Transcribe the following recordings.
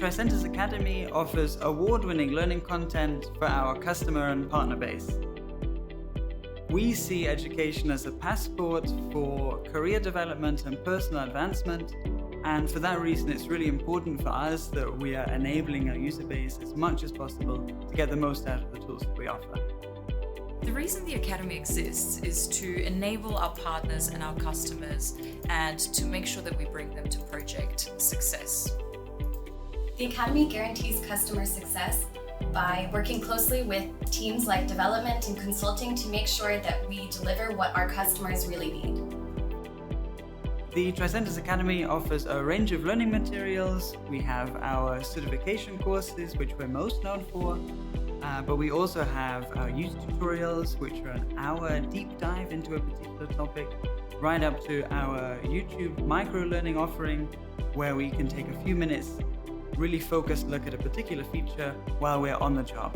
Tricentis Academy offers award-winning learning content for our customer and partner base. We see education as a passport for career development and personal advancement, and for that reason it's really important for us that we are enabling our user base as much as possible to get the most out of the tools that we offer. The reason the Academy exists is to enable our partners and our customers and to make sure that we bring them to project success. The Academy guarantees customer success by working closely with teams like development and consulting to make sure that we deliver what our customers really need. The Tricentis Academy offers a range of learning materials. We have our certification courses, which we're most known for, but we also have our user tutorials, which are an hour deep dive into a particular topic, right up to our YouTube micro-learning offering, where we can take a few minutes, really focused look at a particular feature while we're on the job.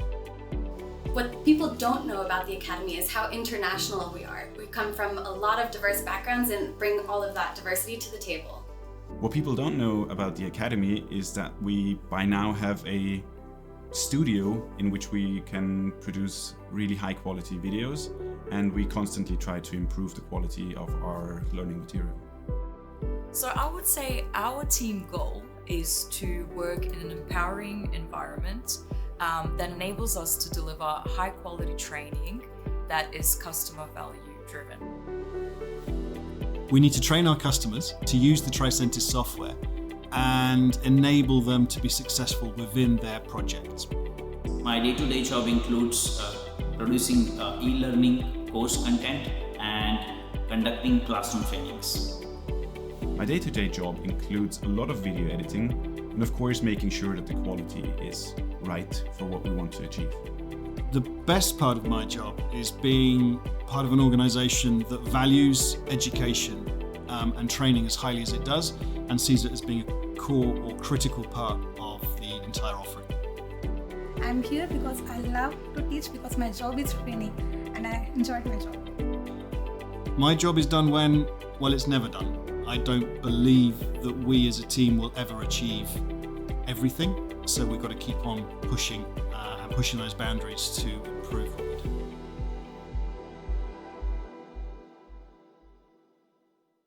What people don't know about the Academy is how international we are. We come from a lot of diverse backgrounds and bring all of that diversity to the table. What people don't know about the Academy is that we by now have a studio in which we can produce really high quality videos, and we constantly try to improve the quality of our learning material. So I would say our team goal is to work in an empowering environment that enables us to deliver high quality training that is customer value driven. We need to train our customers to use the Tricentis software and enable them to be successful within their projects. My day-to-day job includes producing e-learning course content and conducting classroom trainings. My day-to-day job includes a lot of video editing and of course making sure that the quality is right for what we want to achieve. The best part of my job is being part of an organisation that values education and training as highly as it does and sees it as being a core or critical part of the entire offering. I'm here because I love to teach, because my job is training and I enjoy my job. My job is done when, well, it's never done. I don't believe that we as a team will ever achieve everything, so we've got to keep on pushing and pushing those boundaries to improve what we do.